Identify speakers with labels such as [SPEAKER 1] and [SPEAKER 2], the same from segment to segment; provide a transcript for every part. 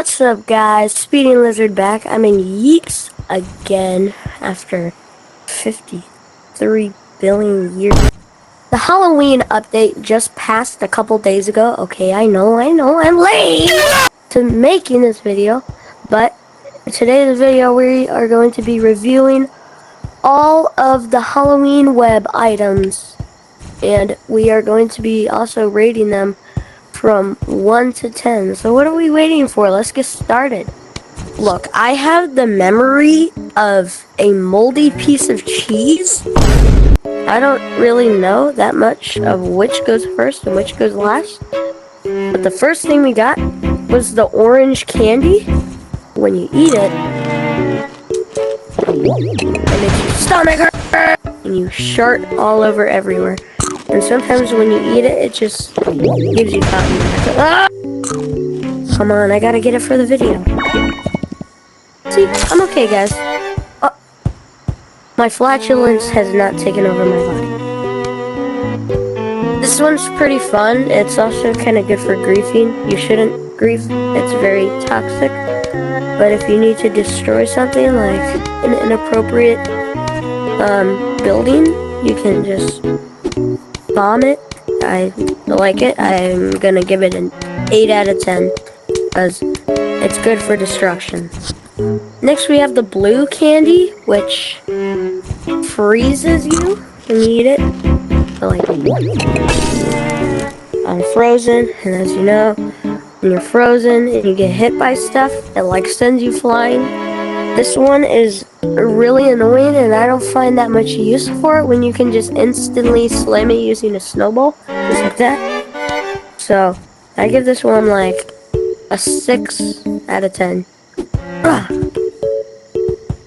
[SPEAKER 1] What's up, guys? Speeding Lizard back. I'm in Yeeps again after 53 billion years. The Halloween update just passed a couple days ago. Okay, I know, I'm late to making this video, but in today's video we are going to be reviewing all of the Halloween web items, and we are going to be also rating them from 1 to 10. So what are we waiting for? Let's get started. Look, I have the memory of a moldy piece of cheese. I don't really know that much of which goes first and which goes last. But the first thing we got was the orange candy. When you eat it, it makes your stomach hurt and you shart all over everywhere. And sometimes when you eat it, it just gives you cotton. Ah! Come on, I gotta get it for the video. See, I'm okay, guys. Oh, my flatulence has not taken over my body. This one's pretty fun. It's also kind of good for griefing. You shouldn't grief. It's very toxic. But if you need to destroy something like an inappropriate building, you can just bomb it. I like it. I'm gonna give it an 8 out of 10 because it's good for destruction. Next we have the blue candy, which freezes you when you eat it. So like, I'm frozen, and as you know, when you're frozen and you get hit by stuff, it like sends you flying. This one is really annoying, and I don't find that much use for it when you can just instantly slam it using a snowball, just like that. So, I give this one like a 6 out of 10. Ugh.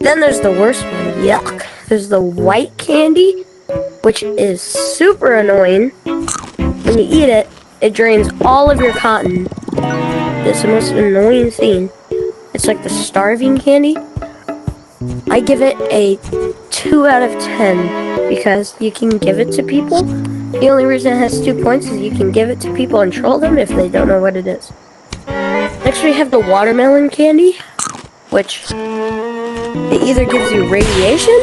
[SPEAKER 1] Then there's the worst one, yuck. There's the white candy, which is super annoying. When you eat it, it drains all of your cotton. It's the most annoying thing. It's like the starving candy. I give it a 2 out of 10 because you can give it to people. The only reason it has 2 points is you can give it to people and troll them if they don't know what it is. Next we have the watermelon candy, which it either gives you radiation,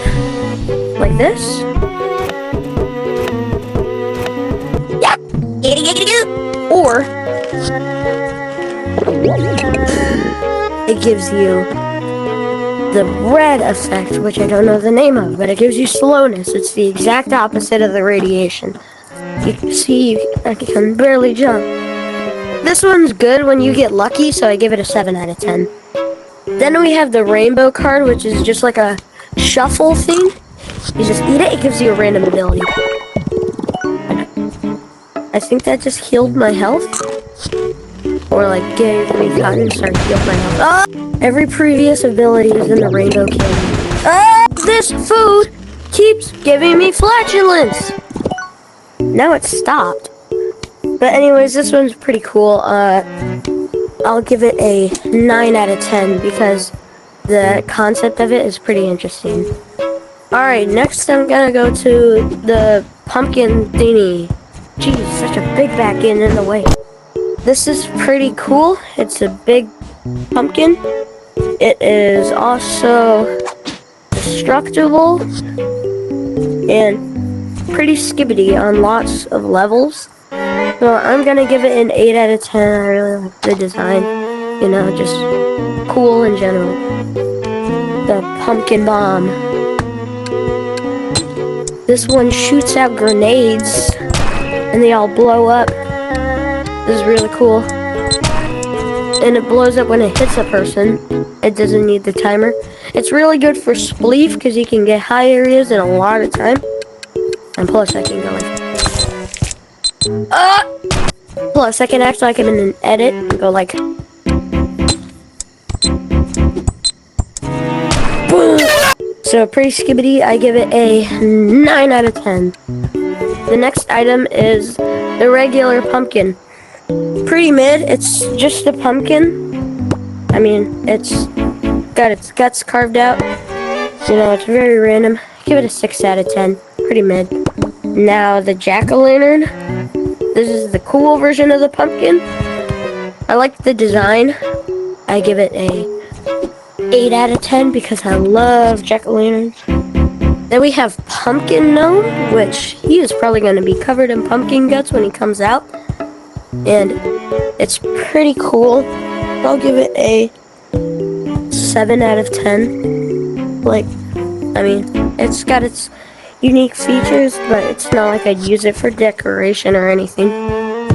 [SPEAKER 1] like this, or it gives you the red effect, which I don't know the name of, but it gives you slowness. It's the exact opposite of the radiation. You can see, I can barely jump. This one's good when you get lucky, so I give it a 7 out of 10. Then we have the rainbow card, which is just like a shuffle thing. You just eat it, it gives you a random ability. I think that just healed my health. Or like gave me cotton and started to heal my health. Ah! Every previous ability is in the rainbow candy. Ah! This food keeps giving me flatulence! Now it's stopped. But anyways, this one's pretty cool. I'll give it a 9 out of 10 because the concept of it is pretty interesting. Alright, next I'm gonna go to the pumpkin thingy. Jeez, such a big back end in the way. This is pretty cool. It's a big pumpkin. It is also destructible and pretty skibbity on lots of levels. So I'm gonna give it an 8 out of 10. I really like the design. You know, just cool in general. The pumpkin bomb. This one shoots out grenades and they all blow up. This is really cool. And it blows up when it hits a person. It doesn't need the timer. It's really good for spleef because you can get high areas in a lot of time. And plus I can go like... Plus I can act like I'm in an edit and go like... Boom! So pretty skibbity. I give it a 9 out of 10. The next item is the regular pumpkin. Pretty mid. It's just a pumpkin. I mean, it's got its guts carved out. You know, it's very random. Give it a 6 out of 10. Pretty mid. Now the jack-o'-lantern. This is the cool version of the pumpkin. I like the design. I give it a 8 out of 10 because I love jack-o'-lanterns. Then we have Pumpkin Gnome, which he is probably going to be covered in pumpkin guts when he comes out. And it's pretty cool. I'll give it a 7 out of 10. Like, I mean, it's got its unique features, but it's not like I'd use it for decoration or anything.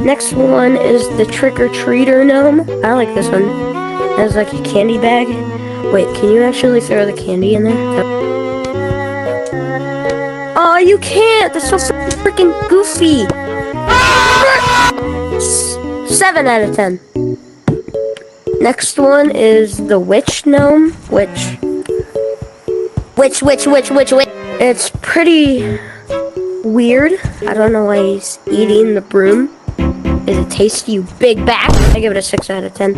[SPEAKER 1] Next one is the Trick-or-Treater Gnome. I like this one. It has like a candy bag. Wait, can you actually throw the candy in there? Oh, you can't! That's so freaking goofy! 7 out of 10. Next one is the Witch Gnome, which... It's pretty weird. I don't know why he's eating the broom. Is it tasty, you big back? I give it a 6 out of 10.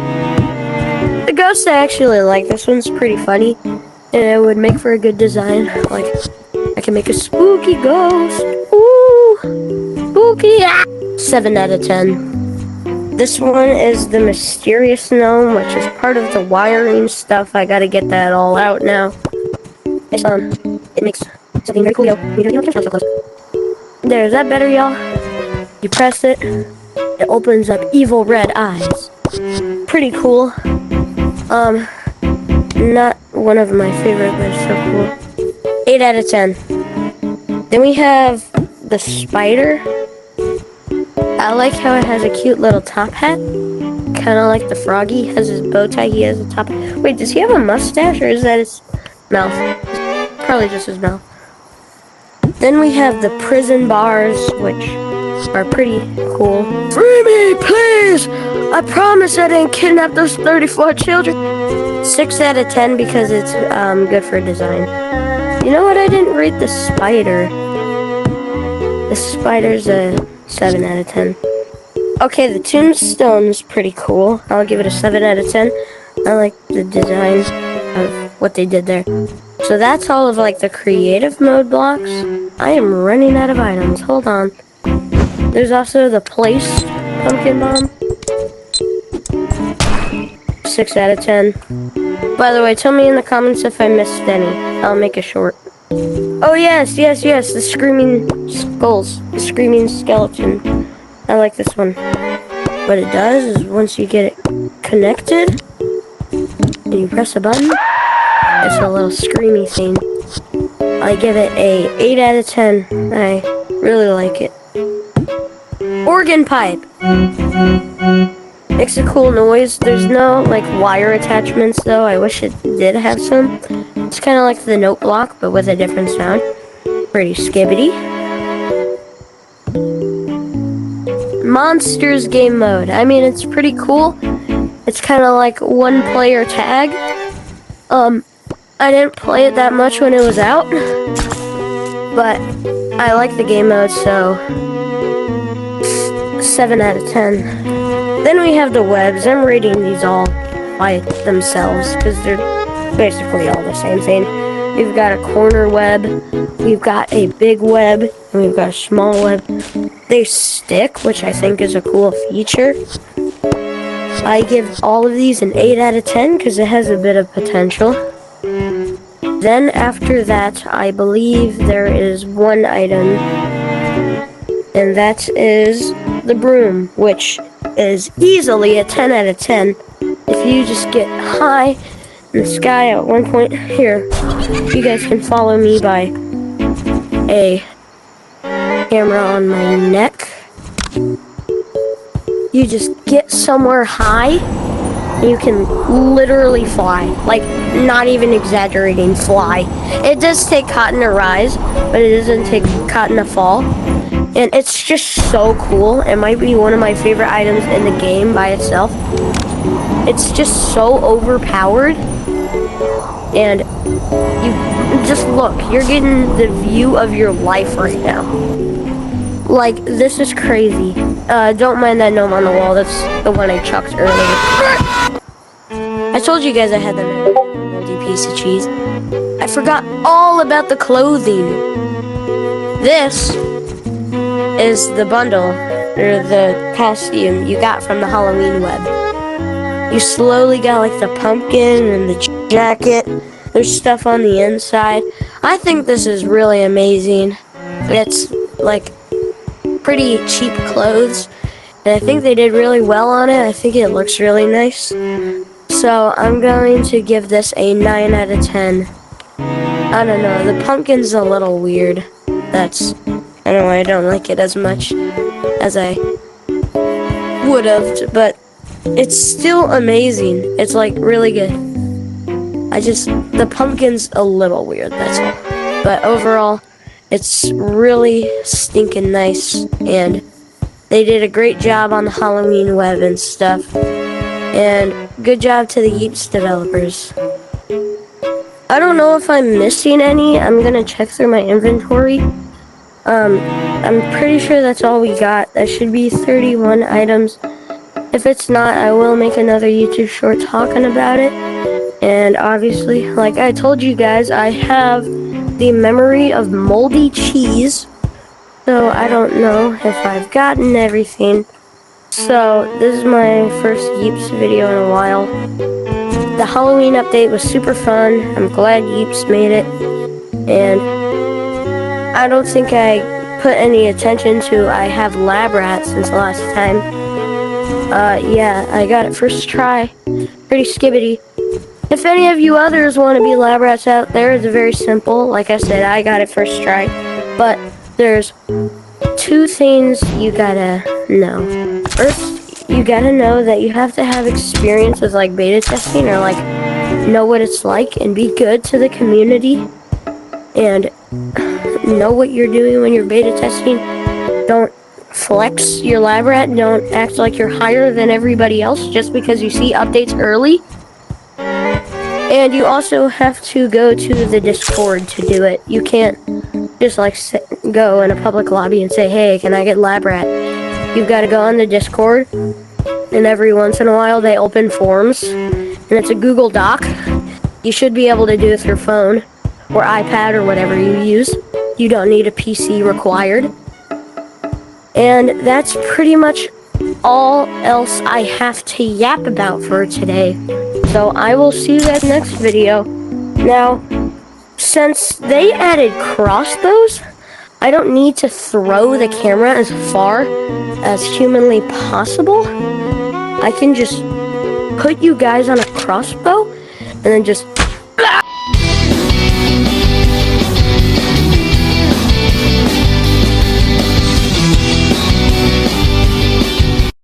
[SPEAKER 1] The ghost, I actually like. This one's pretty funny. And it would make for a good design. Like, I can make a spooky ghost. Ooh! Spooky! Ah! 7 out of 10. This one is the Mysterious Gnome, which is part of the wiring stuff. I gotta get that all out now. It makes something very cool, yo. There, is that better, y'all? You press it, it opens up evil red eyes. Pretty cool. Not one of my favorite, but it's so cool. 8 out of 10. Then we have the spider. I like how it has a cute little top hat. Kind of like the froggy. Has his bow tie, he has a top hat. Wait, does he have a mustache, or is that his mouth? Probably just his mouth. Then we have the prison bars, which are pretty cool. Free me, please! I promise I didn't kidnap those 34 children. 6 out of 10 because it's good for design. You know what? I didn't rate the spider. The spider's a 7 out of 10. Okay, the tombstone's pretty cool. I'll give it a 7 out of 10. I like the design of what they did there. So that's all of like the creative mode blocks. I am running out of items. Hold on. There's also the placed pumpkin bomb. 6 out of 10. By the way, tell me in the comments if I missed any. I'll make a short. Oh yes, the screaming skulls. The screaming skeleton. I like this one. What it does is once you get it connected, and you press a button, it's a little screamy thing. I give it a 8 out of 10. I really like it. Organ pipe. Makes a cool noise. There's no like wire attachments though. I wish it did have some. It's kind of like the note block, but with a different sound. Pretty skibbity. Monsters game mode. I mean, it's pretty cool. It's kind of like one player tag. I didn't play it that much when it was out, but I like the game mode, so 7 out of 10. Then we have the webs. I'm rating these all by themselves because they're basically all the same thing. We've got a corner web, we've got a big web, and we've got a small web. They stick, which I think is a cool feature. I give all of these an 8 out of 10 because it has a bit of potential. Then after that, I believe there is one item, and that is the broom, which is easily a 10 out of 10. If you just get high in the sky at one point, here, you guys can follow me by a camera on my neck. You just get somewhere high, and you can literally fly. Like, not even exaggerating, fly. It does take cotton to rise, but it doesn't take cotton to fall. And it's just so cool. It might be one of my favorite items in the game by itself. It's just so overpowered. And you just look, you're getting the view of your life right now. Like, this is crazy. Don't mind that gnome on the wall. That's the one I chucked earlier. I told you guys I had the moldy piece of cheese. I forgot all about the clothing. This is the bundle, or the costume you got from the Halloween web. You slowly got like the pumpkin and the jacket. There's stuff on the inside. I think this is really amazing. It's like pretty cheap clothes, and I think they did really well on it. I think it looks really nice. So I'm going to give this a 9 out of 10. I don't know, the pumpkin's a little weird. I don't know why I don't like it as much as I would have, but it's still amazing. It's like really good. The pumpkin's a little weird, that's all. But overall, it's really stinking nice, and they did a great job on the Halloween web and stuff. And good job to the Yeeps developers. I don't know if I'm missing any. I'm gonna check through my inventory. I'm pretty sure that's all we got. That should be 31 items. If it's not, I will make another YouTube short talking about it. And obviously, like I told you guys, I have the memory of moldy cheese. So I don't know if I've gotten everything. So this is my first Yeeps video in a while. The Halloween update was super fun. I'm glad Yeeps made it. And I don't think I put any attention to I have lab rats since last time. Yeah, I got it first try. Pretty skibbity. If any of you others want to be lab rats out there, it's very simple. Like I said, I got it first try. But there's 2 things you gotta know. First, you gotta know that you have to have experience with like beta testing, or like know what it's like and be good to the community and know what you're doing when you're beta testing. Don't flex your lab rat. Don't act like you're higher than everybody else just because you see updates early. And you also have to go to the Discord to do it. You can't just like go in a public lobby and say, hey, can I get lab rat? You've got to go on the Discord, and every once in a while they open forums, and it's a Google Doc. You should be able to do it through phone or iPad or whatever you use. You don't need a PC required. And that's pretty much all else I have to yap about for today. So I will see you guys next video. Now, since they added crossbows, I don't need to throw the camera as far as humanly possible. I can just put you guys on a crossbow and then just